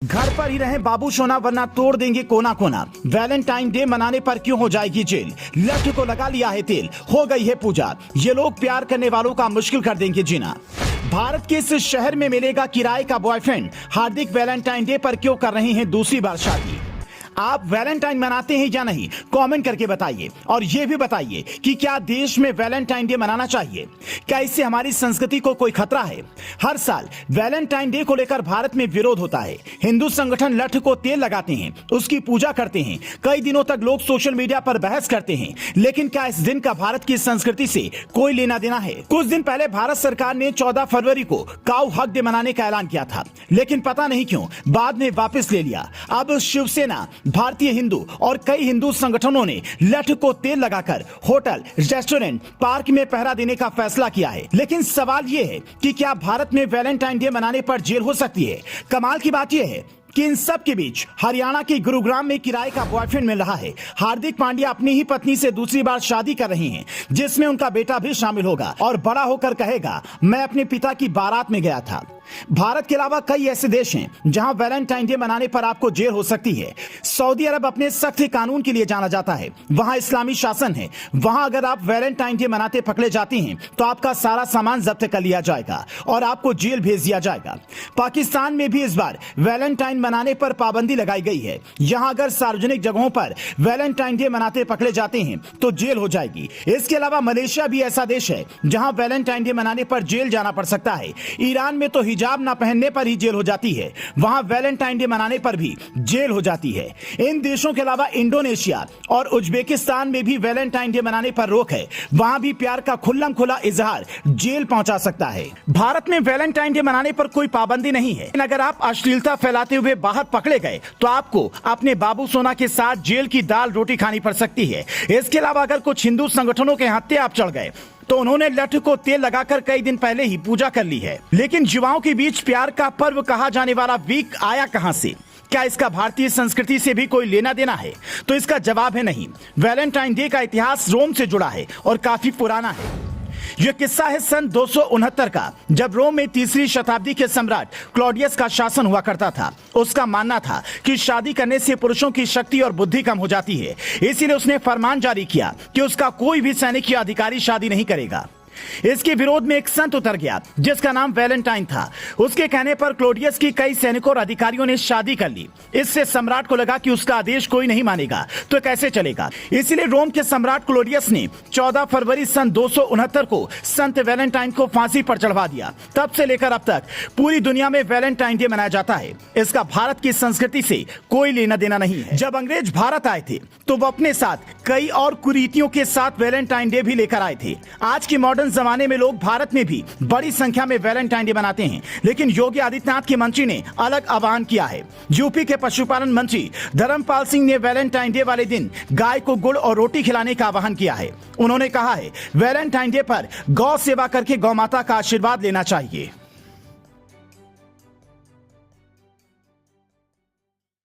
घर पर ही रहें बाबू सोना वरना तोड़ देंगे कोना कोना। वैलेंटाइन डे मनाने पर क्यों हो जाएगी जेल। लठ को लगा लिया है तेल, हो गई है पूजा। ये लोग प्यार करने वालों का मुश्किल कर देंगे जीना। भारत के इस शहर में मिलेगा किराए का बॉयफ्रेंड। हार्दिक वैलेंटाइन डे पर क्यों कर रहे हैं दूसरी बार शादी। आप वैलेंटाइन मनाते हैं या नहीं, कमेंट करके बताइए। और यह भी बताइए कि क्या देश में वैलेंटाइन डे मनाना चाहिए। क्या इससे हमारी संस्कृति को कोई खतरा है। हर साल वैलेंटाइन डे को लेकर भारत में विरोध होता है। हिंदू संगठन लठ को तेल लगाते हैं, उसकी पूजा करते हैं। कई दिनों तक लोग सोशल मीडिया पर बहस करते हैं, लेकिन क्या इस दिन का भारत की संस्कृति से कोई लेना देना है। कुछ दिन पहले भारत सरकार ने 14 फरवरी को काऊ हक डे मनाने का ऐलान किया था, लेकिन पता नहीं क्यों बाद में वापस ले लिया। अब शिवसेना, भारतीय हिंदू और कई हिंदू संगठनों ने लठ को तेल लगाकर होटल, रेस्टोरेंट, पार्क में पहरा देने का फैसला किया है। लेकिन सवाल यह है कि क्या भारत में वैलेंटाइन डे मनाने पर जेल हो सकती है। कमाल की बात यह है कि इन सब के बीच हरियाणा के गुरुग्राम में किराए का बॉयफ्रेंड मिल रहा है। हार्दिक पांड्या अपनी ही पत्नी से दूसरी बार शादी कर रहे हैं, जिसमें उनका बेटा भी शामिल होगा और बड़ा होकर कहेगा, मैं अपने पिता की बारात में गया था। भारत के अलावा कई ऐसे देश हैं जहां वैलेंटाइन डे मनाने पर आपको जेल हो सकती है। सऊदी अरब अपने सख्त कानून के लिए जाना जाता है। वहां इस्लामी शासन है। वहां अगर आप वैलेंटाइन डे मनाते पकड़े जाते हैं तो आपका सारा सामान जब्त कर लिया जाएगा और आपको जेल भेज दिया जाएगा। पाकिस्तान में भी इस बार वैलेंटाइन मनाने पर पाबंदी लगाई गई है। यहां अगर सार्वजनिक जगहों पर वैलेंटाइन डे मनाते पकड़े जाते हैं तो जेल हो जाएगी। इसके अलावा मलेशिया भी ऐसा देश है जहां वैलेंटाइन डे मनाने पर जेल जाना पड़ सकता है। ईरान में तो हिजाब ना पहनने पर ही जेल हो जाती है। वहां वैलेंटाइन डे मनाने पर भी जेल हो जाती है। इन देशों के अलावा इंडोनेशिया और उज्बेकिस्तान में भी वैलेंटाइन डे मनाने पर रोक है। वहां भी प्यार का खुल्लम खुला इजहार जेल पहुंचा सकता है। भारत में वैलेंटाइन डे मनाने पर कोई पाबंदी नहीं है, लेकिन अगर आप अश्लीलता फैलाते हुए बाहर पकड़े गए तो आपको अपने बाबू सोना के साथ जेल की दाल रोटी खानी पड़ सकती है। इसके अलावा अगर कुछ हिंदू संगठनों के हत्थे आप चढ़ गए तो उन्होंने लठ को तेल लगाकर कई दिन पहले ही पूजा कर ली है। लेकिन युवाओं के बीच प्यार का पर्व कहा जाने वाला वीक आया कहां से। क्या इसका भारतीय संस्कृति से भी कोई लेना देना है। तो इसका जवाब है नहीं। वैलेंटाइन डे का इतिहास रोम से जुड़ा है और काफी पुराना है। यह किस्सा है सन 269 का, जब रोम में तीसरी शताब्दी के सम्राट क्लॉडियस का शासन हुआ करता था। उसका मानना था कि शादी करने से पुरुषों की शक्ति और बुद्धि कम हो जाती है। इसीलिए उसने फरमान जारी किया कि उसका कोई भी सैनिक या अधिकारी शादी नहीं करेगा। इसके विरोध में एक संत उतर गया जिसका नाम वैलेंटाइन था। उसके कहने पर क्लॉडियस की कई सैनिकों और अधिकारियों ने शादी कर ली। इससे सम्राट को लगा कि उसका आदेश कोई नहीं मानेगा तो कैसे चलेगा। इसीलिए रोम के सम्राट क्लॉडियस ने 14 फरवरी सन 269 को संत वैलेंटाइन को फांसी पर चढ़वा दिया। तब से लेकर अब तक पूरी दुनिया में वैलेंटाइन डे मनाया जाता है। इसका भारत की संस्कृति से कोई लेना देना नहीं है। जब अंग्रेज भारत आए थे तो वो अपने साथ कई और कुरीतियों के साथ वैलेंटाइन डे भी लेकर आए थे। आज के मॉडर्न जमाने में लोग भारत में भी बड़ी संख्या में वैलेंटाइन डे मनाते हैं, लेकिन योगी आदित्यनाथ के मंत्री ने अलग आह्वान किया है। यूपी के पशुपालन मंत्री धर्मपाल सिंह ने वैलेंटाइन डे वाले दिन गाय को गुड़ और रोटी खिलाने का आह्वान किया है। उन्होंने कहा है वैलेंटाइन डे पर गौ सेवा करके गौ माता का आशीर्वाद लेना चाहिए।